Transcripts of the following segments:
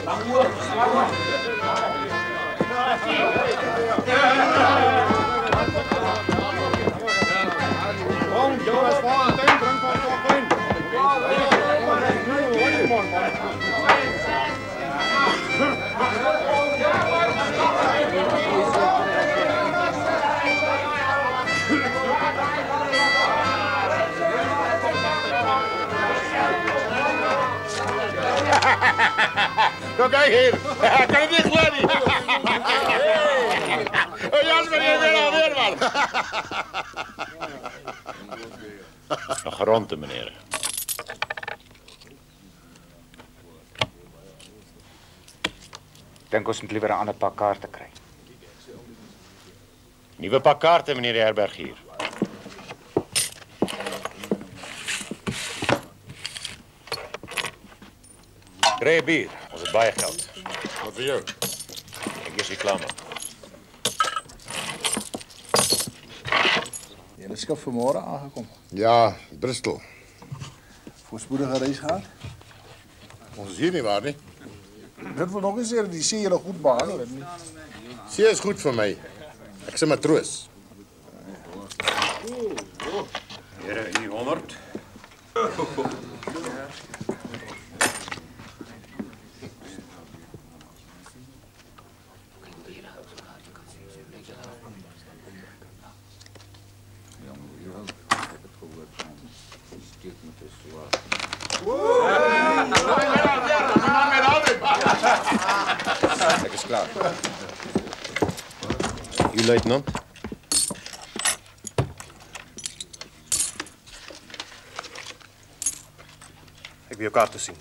Kom, Jonas, Valentijn, drink van toch in. Kom kijk hier. Kan het niet gladden. Oh Jas, meneer, weer alweer man. Een geronte, meneer. Ik dink ons moet liever 'n ander pak kaarte kry. Nieuwe pak kaarten, meneer de herbergier. Kry bier, ons het baie geld. Wat voor jou? Ek is die klaar. Jy het skip vanmôre aangekom. Ja, Bristol. Voorspoedige reis gehad. Ons is hier niet waar, nie? Dit wil nog eens zeggen, die see julle goed behandel het nie. See is goed voor mij. Ik ben matroos. Here, u 100. Ik is klaar. U, luitenant? Ik wil je kaarten zien.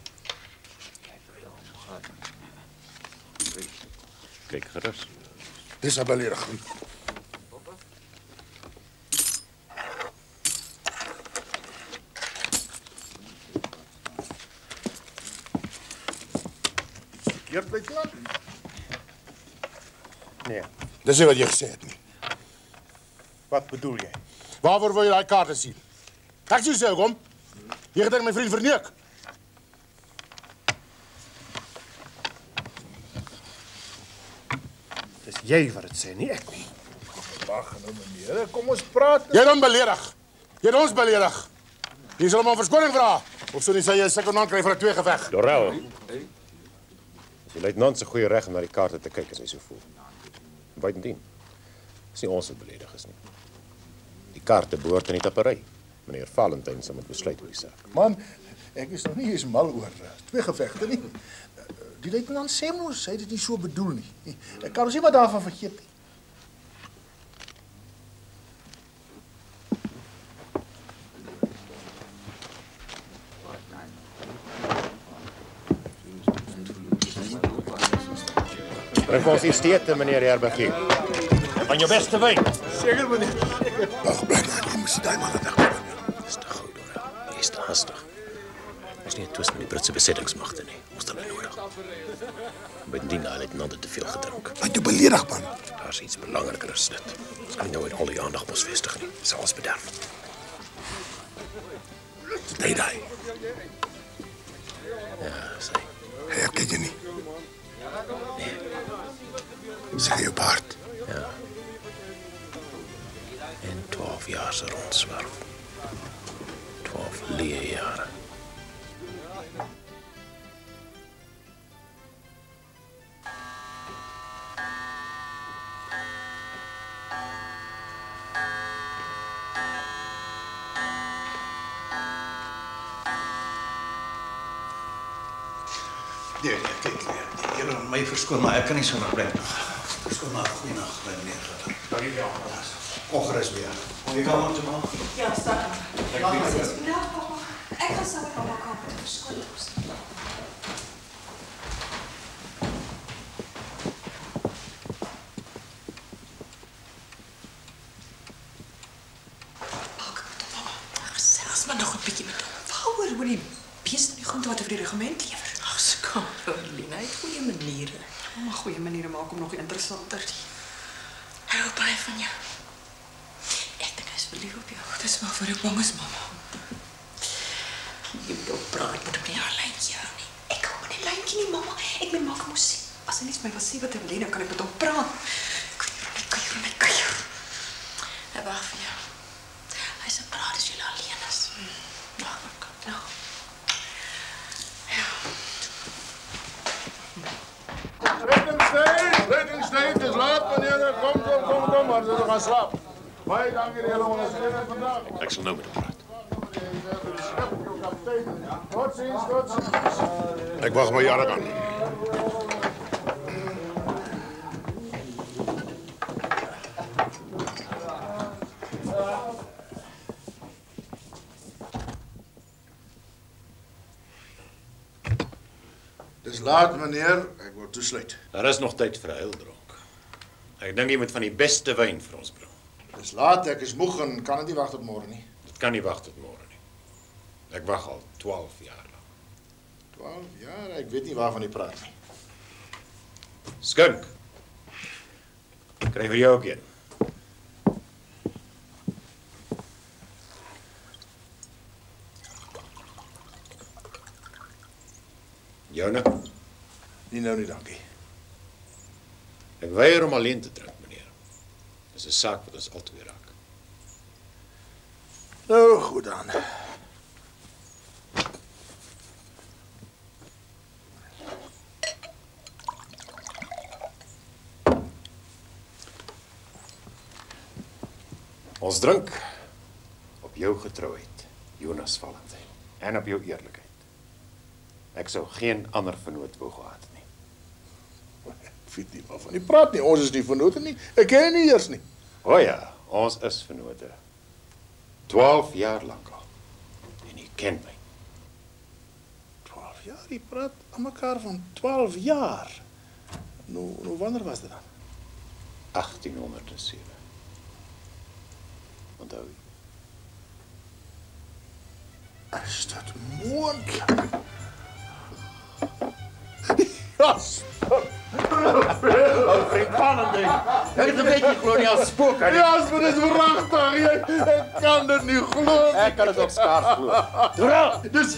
Kijk gerust. Dit is beledigd. Verkeerd luitenant? Nee. Dat is niet wat je gezegd hebt. Wat bedoel jij? Waarvoor wil je die kaarten zien? Kijk zo zo, kom. Je gaat tegen mijn vriend verneuk. Het is jij wat het zei, niet ik niet. Wacht nou meneer, kom ons praten. Jij dan beledig. Jij ons beledig. Je zal hem om verskoning vragen. Of zo niet zei je een secondant krijgt voor een tweegevecht. Dorel. Is die luitenant zijn goede recht om naar die kaarten te kijken als hij zo voelt. Buitendien. Het is niet ons het beledigers niet. Die kaarten behoort in die tapperij. Meneer Valentijn zal met besluit oor die zaak. Man, ik is nog niet eens mal oor twee gevechten nie. Die luitenant Semnos zei dit niet zo bedoel nie. Ik kan ons niet wat daarvan vergeet. Breng voor ons iets te eten, meneer de herbergier. Van je beste wijn. Zeker meneer. Wacht, blijf maar. Je moest die man weg. Dat is te goed, Dorel. Hij is te hastig. Hij is niet een twist met die Britse bezettingsmachten, nee. Ons dat niet nodig. Bovendien had hij altijd te veel gedronken. Wat je beledigd, man. Daar is iets belangrijker als dit. Als ik nou in al die aandacht moest vestigen, niet. Zou ons bederven. Nee, die. Ja, zei. Hij herkent je niet. Nee. Zeg je paard. Ja. En 12 jaar ze rondzwerf. 12 leerjaren. Nee, kijk, jullie mij verskoon, maar ik kan niet zo naar brengen. Verskoon maar, goeienacht, meneer. Dank je wel. Ongerust weer. Hoe je kan het man? Ja, sta. Mama zegt, goedendag papa. Ik ga samen met mama komen. Verskoon los. Zelfs maar nog een beetje met waaroor moet die beest die groente wat over die regiment lever? Ach, skam, Lina, het goede manieren. Oh, goeie manieren maak hem nog interessanter. Ik hou baie van jou. Ek dink hy is verlief op jou. Dis waarvoor ek bang is, mama. Jy moet ook praat met hom nie haar lijntje hou nie. Ik hou met die lijntje niet, mama. Ik ben maak mens my wil sê wat hy wil hê, dan kan ek met hom praat. Kuier. Hy wag vir jou. Hy sê praat as jy alleen is. Wag ook. Nou. Reddingsteen, het is laat, meneer. Kom, maar ze gaan slapen. Baie dankie die hele ondersteuning vandaag. Ek sal nou met hom praat. Tot ziens. Ek wag my jare aan. Dis laat, meneer. Ek wil toesluit. Daar is nog tyd vir 'n heildronk. Ek dink jy moet van die beste wyn vir ons bring. Dis laat, ek is moeg en kan dit nie wag tot môre nie. Dit kan nie wag tot môre nie. Ek wag al 12 jaar lank. 12 jaar? Ek weet nie waarvan jy praat nie. Skink. Kry vir jou ook een. Joune? Nie nou nie, dankie. Ek weier om alleen te drink, meneer. Dis 'n saak wat ons albei raak. Nou, goed dan. Ons drink op jou getrouheid, Jonas Valentyn, en op jou eerlikheid. Ek sou geen ander vernoot wou gehad het nie. Ek weet nie waarvan jy praat nie. Ons is nie vennote nie. Ek ken jy nie eers nie. O ja, ons is vennote. 12 jaar lank al. En jy ken my. 12 jaar? Jy praat aan mekaar van 12 jaar. Nou wanneer was dit dan? 1807. Onthou jy? Is dit moontlik? Jasper! Valentyn! Ek het 'n bietjie glo nie as spook aan. Jasper, dis wragtig. Ek kan dit nie glo. Ek kan dit ook skaars glo. Dis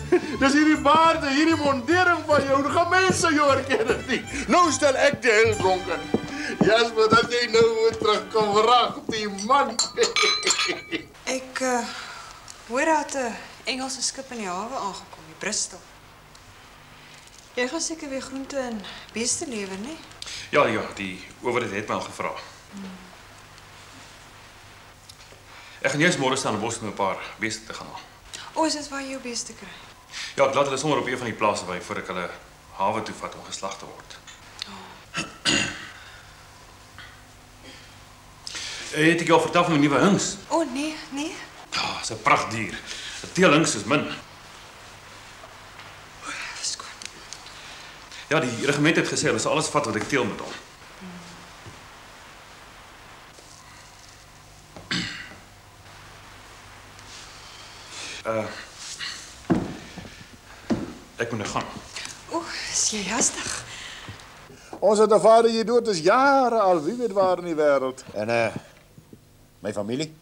hierdie baarde, hierdie mondering van jou. Nou gaan mense jou herken dit nie. Nou stel ek die heel dronken. Jasper, dat jy nou moet terugkom, wragtig man. Ek hoor dat 'n Engelse skip in die hawe aangekom, die Bristol. Jy gaan seker weer groente en beeste lewer, né? Ja, die owerheid het my al gevra. Ek gaan juist môre staan in die bos met 'n paar beeste te gaan haal. O, is dit waar jy jou beeste kry? Ja, ek laat hulle sommer op een van die plase by voor ek hulle hawe toe vat om geslag te word. Het ek jou vertel van my nuwe hings? O, nee. Ja, dis 'n prachtdier. 'n Teelhings is min. Ja, die regiment het gesê hulle sal alles vat wat ek teel met hom. Ek moet nou gaan. O, is jy hastig? Ons het 'n vader hier dood, is jare al, wie weet waar in die wêreld. En my familie?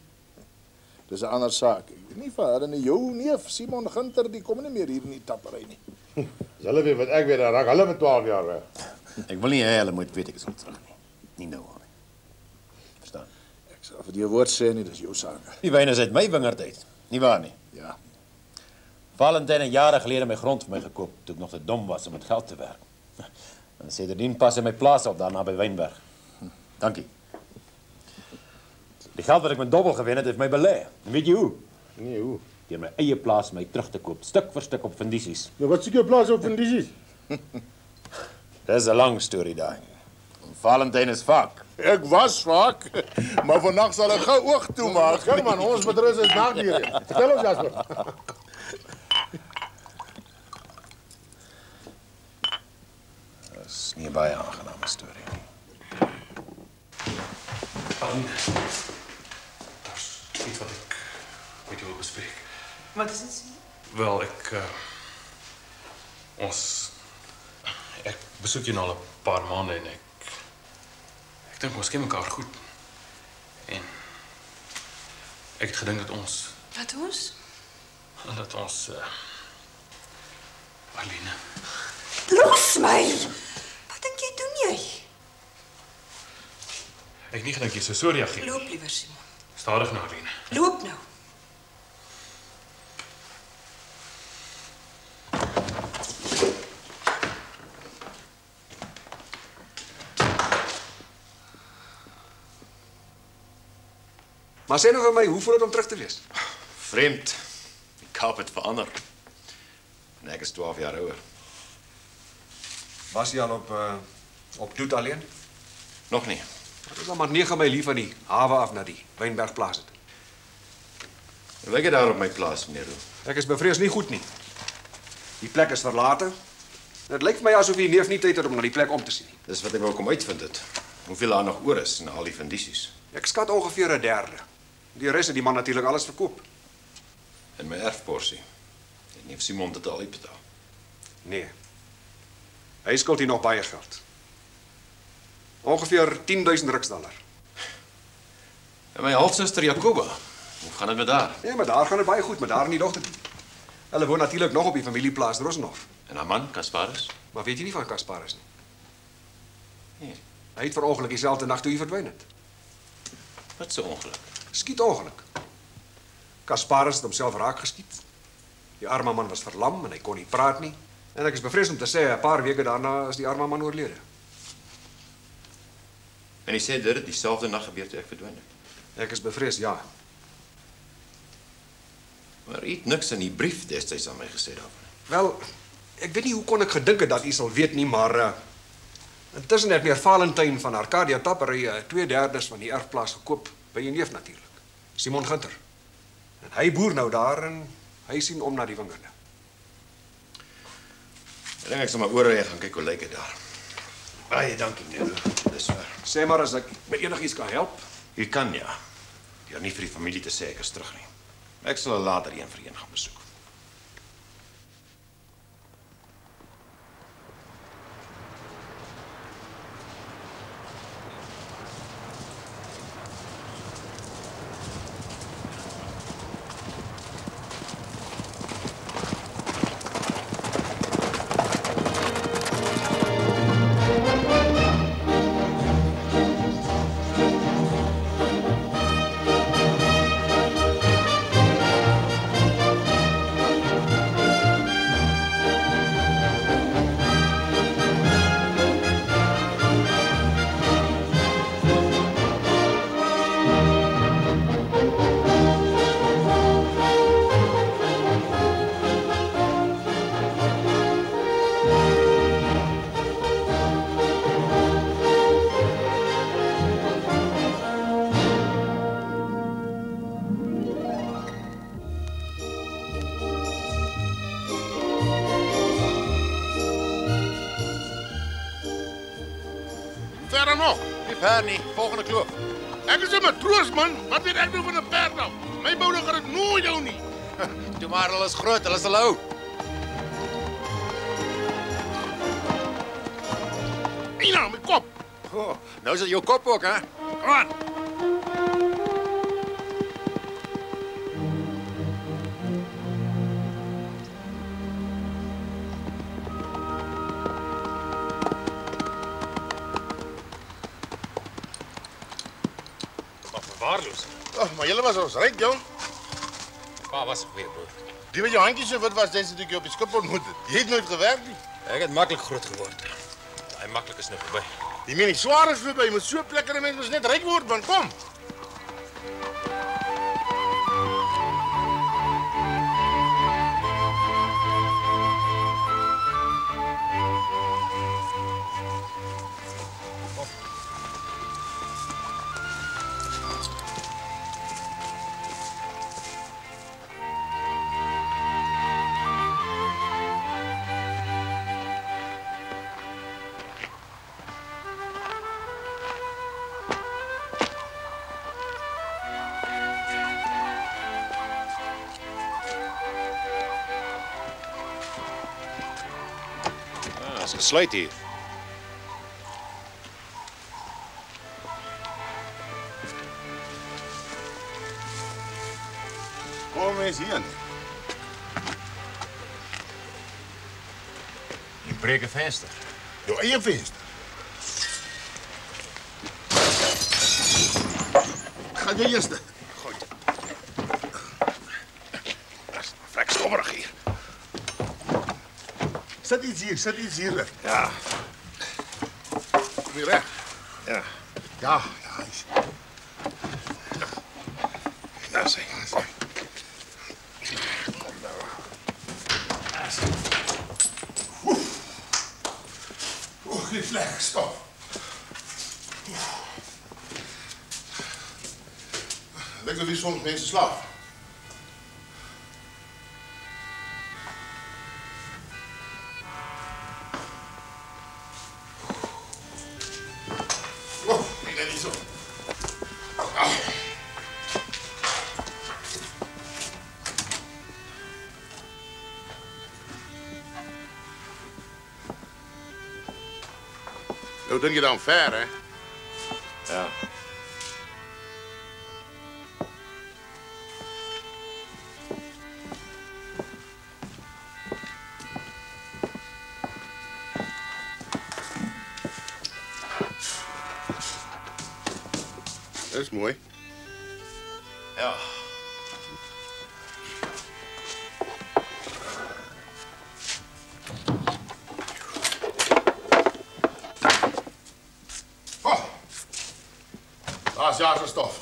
Dis 'n ander saak. Ek weet nie vader nie, jou neef Simon Ginter, die kom nie meer hier in die tappery nie. As hulle weet wat ek weet, dan raak hulle met 12 jaar weg. Ek wil nie hê hulle moet weet ek is al terug nie. Nie nou al nie. Verstaan? Ek sal vir jou woord sê nie, dis jou saak. Die wyn is uit my wingerd uit. Nie waar nie? Ja. Valentyn het jare gelede my grond vir my gekoop toe ek nog te dom was om met geld te werk. En sedertdien pas hy my plaas op daarna by Wynberg. Dankie. Die geld wat ek met dobbel gewen het, heeft my belê. En weet jy hoe? Nee, hoe? Deur my eie plaas my terug te koop, stuk vir stuk op vendisies. Nou wat soek jou plaas op vendisies? Dis 'n lang storie daai. Valentyn is vak. Ek was vak, maar vandag sal ek gou oog toemaak. Kyk man, ons bedrus is nagdiere. Vertel ons Jasper. Dis nie 'n baie aangename storie nie. Daar's iets wat ek met jou wil bespreek. Wat is dit? Wel, ek besoek jou nou al 'n paar maande en ek dink ons ken mekaar goed. En ek het gedink dat ons Marlene. Los my! Wat dink jy doen jy? Ek het nie gedink jy sou so reageer. Loop liewer, Simon. Stadig nou, Aline. Loop nou. Maar sê nou vir my, hoe voel dit om terug te wees? Vreemd. Die Kaap het verander. En ek is 12 jaar ouer. Was jy al op Doet alleen? Nog nie. Dit is dan maar 9 myl van die hawe af na die Wynbergplaas het. Hoe lyk dit daar op my plaas, meneer Roux? Ek is bevrees nie goed nie. Die plek is verlate. Dit lyk vir my asof die neef nie tyd het om na die plek om te sien nie. Dis wat ek wou kom uitvind het. Hoeveel daar nog oor is na al die fundisies. Ek skat ongeveer 1/3. Die res het die man natuurlik alles verkoop. En my erfporsie. Het neef Simon dit al uitbetaal. Nee. Hy skuld hier nog baie geld. Ongeveer 10.000 riksdallar. En my halfsuster Jacoba. Hoe gaan dit met haar? Nee, maar daar gaan dit baie goed met haar en die dogter. Hulle woon natuurlik nog op die familieplaas Rosenhof. En haar man, Kasparus? Maar weet jy nie van Kasparus nie? Nee. Hy het verongeluk dieselfde nag toe hy verdwyn het. Wat so ongeluk? Skietongeluk. Kasparus het homself raak geskiet. Die arme man was verlam en hy kon nie praat nie. En ek is bevrees om te sê 'n paar weke daarna is die arme man oorlede. En hy sê dit het dieselfde nag gebeur toe ek verdwyn het. Ek is bevrees, ja. Maar u het niks in die brief destyds aan my gesê daarvan. Wel, ek weet nie hoe kon ek gedink het dat u sal weet nie, maar intussen het meneer Valentyn van Arcadia Tappery 2/3 van die erfplaas gekoop by 'n neef natuurlik, Simon Gunter. En hy boer nou daar en hy sien om na die wingerde. Ek dink ek sal maar oorry gaan kyk hoe lyk dit daar. Baie dankie, meneer. Dis waar. Sê maar as ek met enigiets kan help. U kan ja. Deur nie vir die familie te sê ek is terug nie. Ek sal later een vir een gaan besoek. Verder nog. Nie ver nie, volgende kloof. Ek is 'n matroos, man. Wat weet ek nou van 'n perd nou? My boude gaan dit nooit jou nie. Toe maar, hulle is groot, hulle is al oud. Ina, my kop. Oh, nou is dit jou kop ook, hè? Kom aan. Waarloos. Ag, maar julle was ons ryk, jong. Pa was 'n goeie boer. Die wat jou handjies so wit was, dis toe ek jou op die skip ontmoet het. Jy het nooit gewerk nie. Ek het maklik groot geword. Daai maklik is nou verby. Die meen nie swaar is verby, met so plekke 'n mens moet net ryk word, man. Kom. Is gesluit hier. Kom eens hierheen. Jy breek 'n venster. Jou eie venster. jy eerste. Goed. Dis vrek stobberig hier. Sit iets hier. Ja. Kom hier reg. Ja. Ja. Daar sê. Kom. Oeh, die vlek, stop. Lyk of hier soms mense slaap. Oh, kijk daar niet zo. Nou denk je dan ver, hè? Ja. Dat is mooi. Ja. Oh, laatstjaarsstof.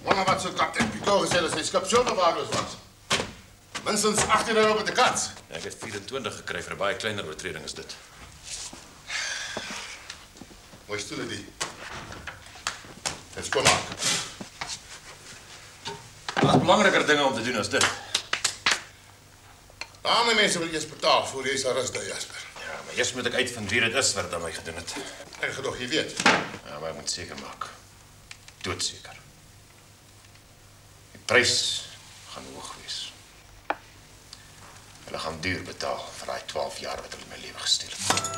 Mannen wat zo'n kapitein Pico gezegd dat zijn schip zilverwaarloos was. Minstens 18 euro met de kat. Ja, ek het 24 gekry vir 'n baie kleiner oortreding as dit. Mooi stoelen die. En skoonmaak. Daar's belangriker dinge om te doen as dit. Arme mense wil eers betaal voor jy sal rus daar, Jasper. Ja, maar eers moet ek uitvind wie dit is wat dit aan my gedoen het. En gedog jy weet. Ja, maar ek moet seker maak. Doodseker. Die prys gaan hoog wees. Hulle gaan duur betaal vir daai 12 jaar wat hulle my lewe gesteel het.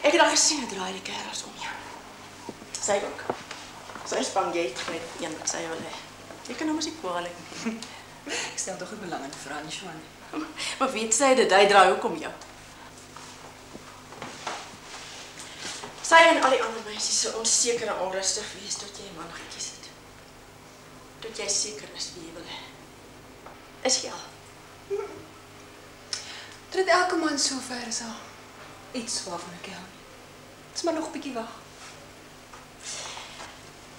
Ek het al gesien hoe draai die kerels om jou. Sy ook. Sy spang jy met een wat sy wil hê. Jy kan hom as nie kwaadlik nie. Ek stel toch ook belang in Frans, man. Maar weet sy dat hy draai ook om jou. Sy en al die ander meisies sou onseker en onrustig wees tot jy 'n man gekies het. Tot jy seker is wie jy wil hê. Is jy al? Tot elke man so ver is al iets waarvan ek hou nie. Dis maar nog 'n bietjie wag.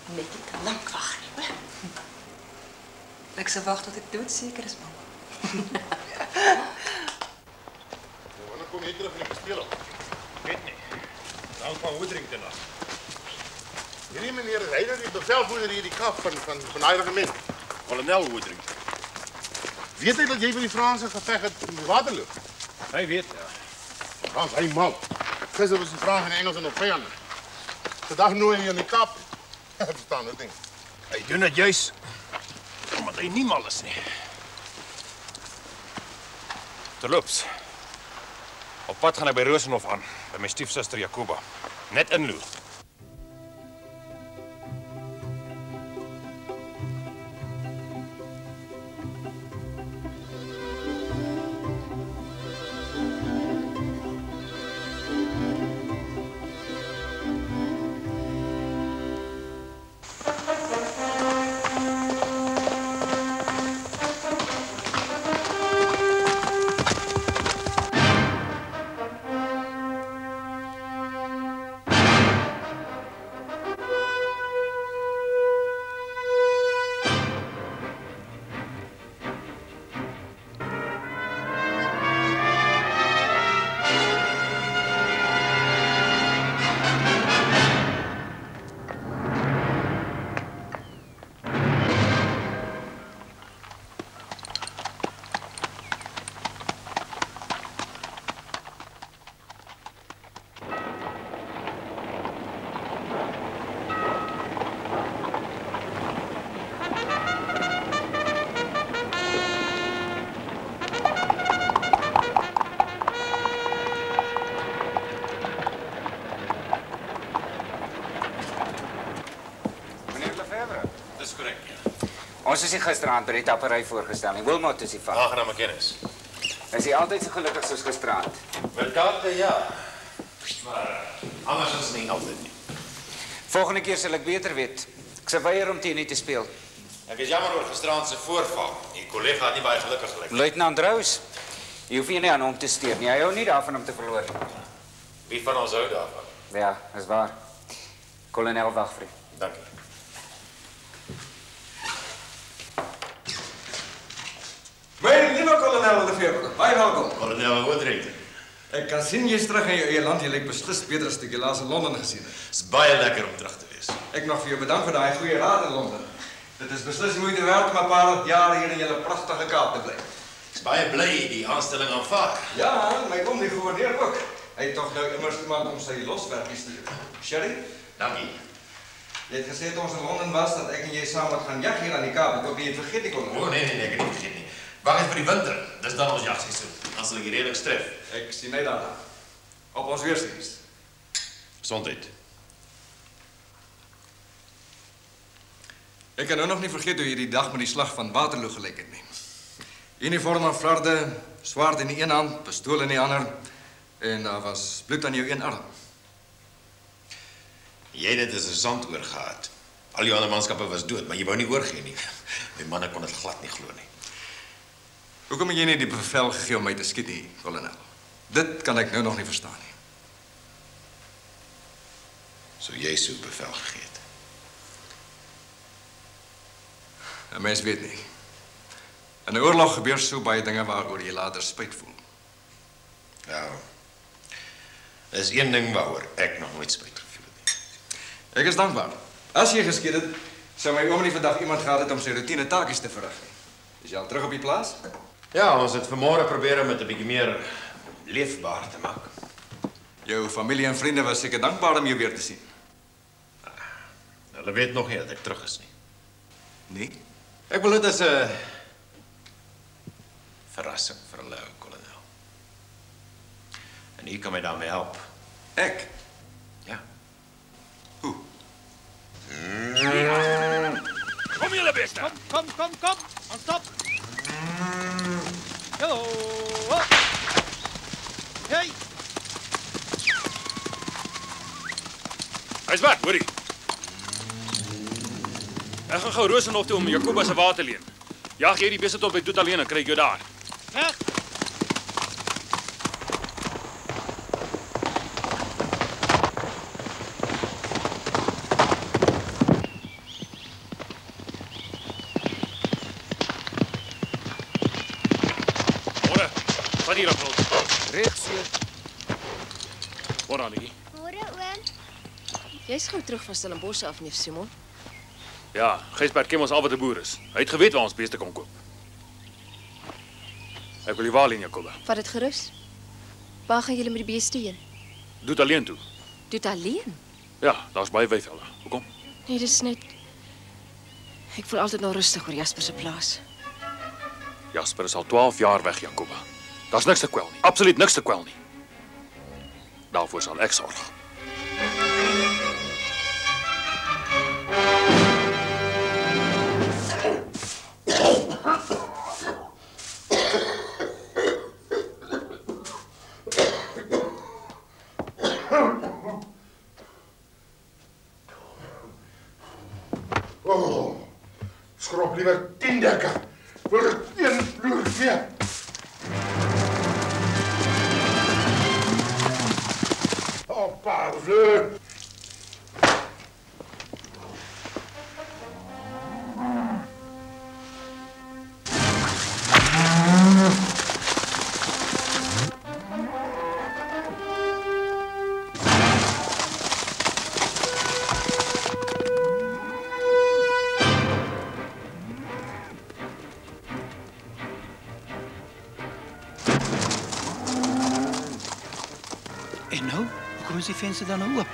Net nie te lank wag nie, hoor. Ek sal wag tot ek doodseker is, man. Wanneer kom jy terug in die kasteel? Weet nie. Nou van Woodring te na. Hierdie meneer Ryder die bevelvoerder hier die kap van daai regiment. Kolonel Woodring. Weet hy dat jy vir die Franse geveg het in Waterloo? Hy weet, ja. Frans, hy mal. Gister was die Franse en Engels in op vyande. Vandag nooi hy in die kap. Verstaan dit ding. Hy doen dit juis omdat hy nie mal is nie. Terloops. Op pad gaan ek by Rosenhof aan, by my stiefsuster Jacoba. Net inloer. Ons is nie gisteraand by die tappery voorgestel nie. Wilmot is die van. Aangename kennis. Is hy altyd so gelukkig soos gisteraand? Met kaarte, ja. Maar anders is nie altyd nie. Volgende keer sal ek beter weet. Ek sal weier om teen u te speel. Ek is jammer oor gisteraand se voorval. Die kollega het nie baie gelukkig gelyk. Luitenant Rous, jy hoef nie aan hom te steur nie. Hy hou nie daarvan om te verloor. Wie van ons hou daarvan? Ja, is waar. Kolonel Wagfrey. Dankie. Mijn lieve kolonel de Veerbrug, baie welkom. Kolonel Woodrington. Ek kan sien jy's terug in jou eie land. Jy lyk beslis beter as ek jou laas in Londen gesien het. Is baie lekker om terug te wees. Ek mag vir jou bedank vir daai goeie raad in Londen. Dit is beslis die moeite werd om 'n paar jare hier in julle pragtige Kaap te bly. Ek is baie bly die aanstelling aanvaar. Ja, my kom die gouverneur ook. Hy het tog nou immers iemand om sy loswerkies te doen. Sherry? Dankie. Jy het gesê toe ons in Londen was dat ek en jy saam moet gaan jag hier aan die Kaap. Ek hoop jy het vergeet die kolonel. O nee, ek het nie vergeet nie. Wag net vir die winter. Dis dan ons jagseisoen. Dan sal ek hier redelik stref. Ek sien net daarna. Op ons weersiens. Gesondheid. Ek kan nou nog nie vergeet hoe jy die dag met die slag van Waterloo gelyk het nie. Uniform aan flarde, swaard in die een hand, pistool in die ander en daar was bloed aan jou een arm. Jy het dit as 'n sandoor gehad. Al jou ander manskappe was dood, maar jy wou nie oorgee nie. My manne kon dit glad nie glo nie. Hoekom het jy nie die bevel gegee om my te skiet nie, kolonel? Dit kan ek nou nog nie verstaan nie. So jy so bevel gegee het. 'n Mens weet nie. In 'n oorlog gebeur so baie dinge waaroor jy later spyt voel. Ja. Dis een ding waaroor ek nog nooit spyt gevoel het nie. Ek is dankbaar. As jy geskiet het, sou my oom nie vandag iemand gehad het om sy routine taakies te verrig nie. Is jy al terug op die plaas? Ja, ons het vanmôre probeer om dit 'n bietjie meer leefbaar te maak. Jou familie en vriende was seker dankbaar om jou weer te sien. Hulle weet nog nie dat ek terug is nie. Nee? Ek wil dit as 'n verrassing vir hulle, kolonel. En u kan my daarmee help. Ek? Ja. Hoe? Kom julle beste. Kom. Ons stop. Hallo. Hey. Hy's wat, hoorie. Ek gaan gou Rosenhof toe om Jakobus se water leen. Jag jy die beste tot by Doet alleen en kry ek jou daar. Reg. Wat hier op rol? Regs hier. Waar aan die? Môre oom. Jy's gou terug van Stellenbosch af, neef Simon. Ja, Gysbert ken ons al wat 'n boer is. Hy het geweet waar ons beeste kon koop. Ek wil die waar leen, Jakoba. Vat dit gerus. Waar gaan julle met die beeste heen? Doet alleen toe. Doet alleen? Ja, daar's baie weivelde. Hoekom? Nee, dis net ek voel altyd nog rustig oor Jasper se plaas. Jasper is al 12 jaar weg, Jakoba. Daar's niks te kwel nie. Absoluut niks te kwel nie. Daarvoor sal ek sorg. Oh, schrop liever 10 dekker. Wil ek een vloer gee? Oh, parvleur. En nou? Hoekom is die venster dan nou oop?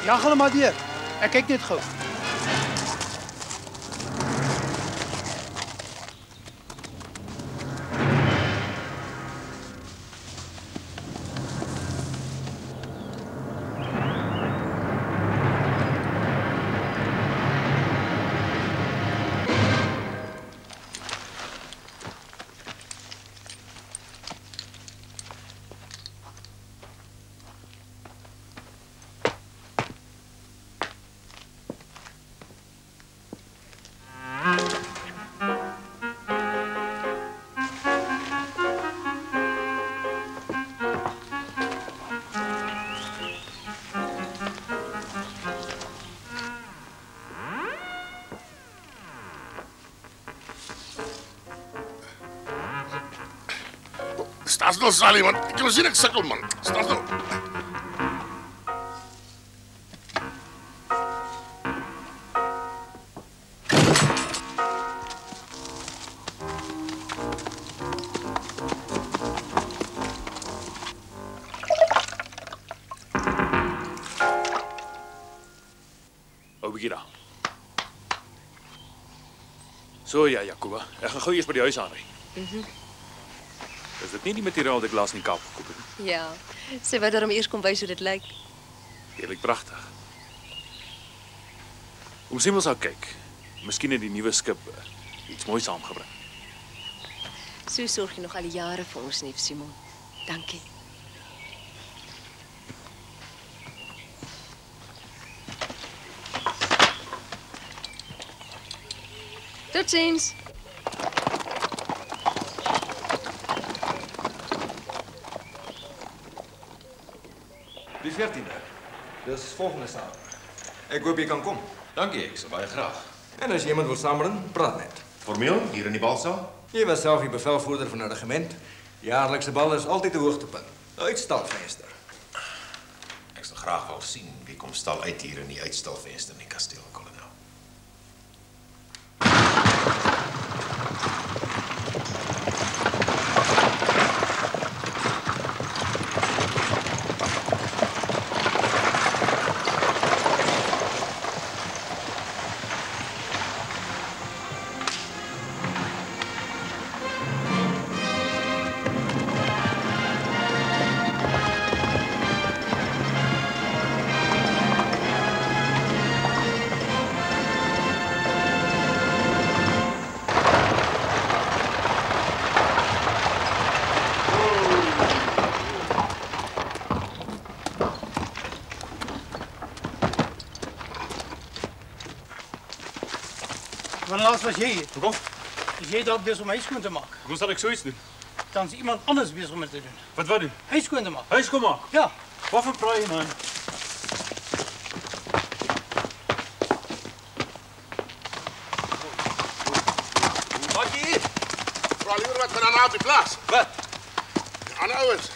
Jag hulle maar deur. Ek kyk net gou. Staan stil, Sally, man. Ek kan sien ek sukkel, man. Staan stil. Hou bietjie daar. So ja, Jacoba. Ek gaan gou eers by die huis aanry. Is dit nie die materiaal wat ek laas in die Kaap gekoop het nie? Ja, sy wou daarom eers kom wys hoe dit lyk. Heerlik pragtig. Om Simon sal kyk. Miskien het die nuwe skip iets moois saamgebring. So sorg jy nog al die jare vir ons, neef Simon. Dankie. Totsiens. Die 14de. Dis volgende Saterdag. Ek hoop jy kan kom. Dankie, ek sal baie graag. En as jy iemand wil saambring, praat net. Formeel, hier in die balsaal? Jy was self die bevelvoerder van 'n regiment. Jaarlikse bal is altyd 'n hoogtepunt. 'n Uitstalvenster. Ek sal graag wil sien wie kom stal uit hier in die uitstalvenster in die kasteel, kolonel. Wanneer was jy hier? Hoekom? Is jy dalk besig om huis skoon te maak? Hoekom sal ek so iets doen? Dan is iemand anders besig om dit te doen. Wat doen? Huis skoon te maak. Huis kom maak? Ja. Waarvan praat jy, man? Wat hier? Vra liewer wat van aan op die plaas. Wat? Aan ouens.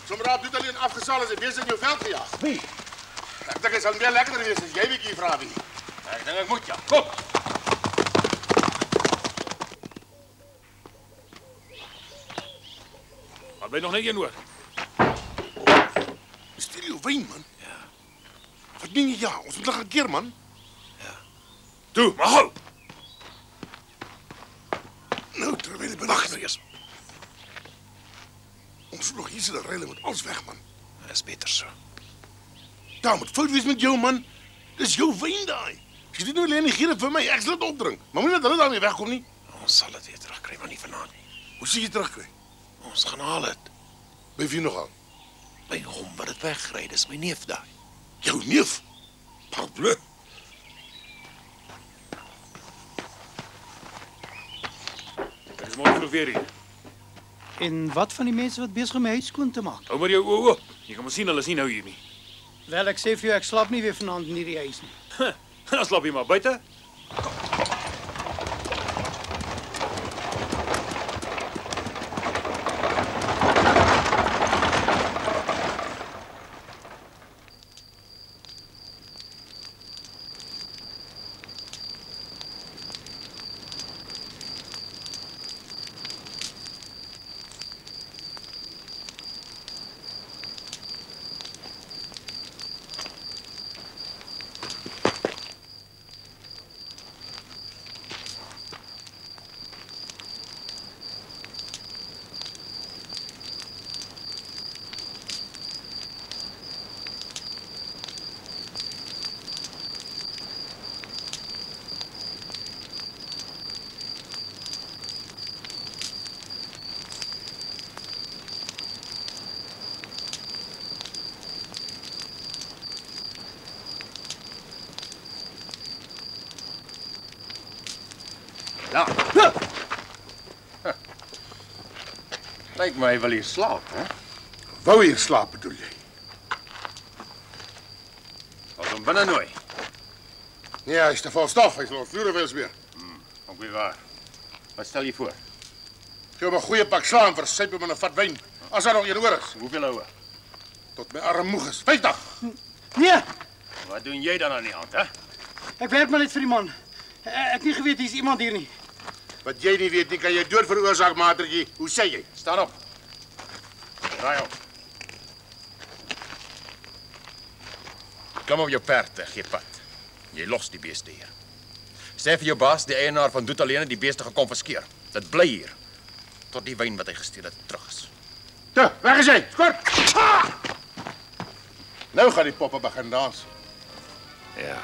Sommer daar doet alleen afgesaal as hy besig in jou veld gejaag. Wie? Ek dink dit sal meer lekkerder wees as jy bietjie vra wie. Ek dink ek moet ja. Kom. Maar bly nog net een oor. Stil jou wyn, man. Ja. Wat meen jy ja? Ons moet nog 'n keer, man. Toe, maar gou. Nou, terwyl die benagter is. Ons moet nog hier sit en reilen met alles weg, man. Dat is beter so. Daar moet fout wees met jou, man. Dis jou wyn daai. As jy dit nou alleen nie gee dit vir my, ek sal dit opdrink. Maar moenie dat hulle daarmee wegkom nie. Ons sal dit weer terugkry, maar nie vanaand nie. Hoe sê jy terugkry? Ons gaan haal dit. By wie nog al? By hom wat dit wegry, dis my neef daai. Jou neef? Parbleu. Ek is môre vroeg weer hier. En wat van die mense wat besig om my huis skoon te maak? Hou maar jou oë oop. Jy kan maar sien hulle is nie nou hier nie. Wel, ek sê vir jou, ek slaap nie weer vanaand in hierdie huis nie. Dan slaap jy maar buite. Ja. Lyk my hy wil hier slaap, hè? Wou hier slaap, bedoel jy? Ons hom binne nooi. Nee, hy is te vol stof. Hy sal ons vloere wees weer. Ook weer waar. Wat stel jy voor? Gee hom 'n goeie pak slaam vir syp met 'n vat wyn. As daar nog een oor is. Hoeveel oue? Tot my arm moeg is. 50. Nee, Wat doen jy dan aan die hand, hè? ek werk maar net vir die man. Ek het nie geweet hier's iemand hier nie. Wat jy nie weet nie, kan jy dood veroorsaak, matertjie. Hoe sê jy? Staan op. Draai op. Klim op jou perd en gee pad. Jy los die beeste hier. Sê vir jou baas, die eienaar van Doet alleen het die beeste gekonfiskeer. Dit bly hier. Tot die wyn wat hy gesteel het terug is. Toe, weg is jy. Skort. Nou gaan die poppe begin dans. Ja.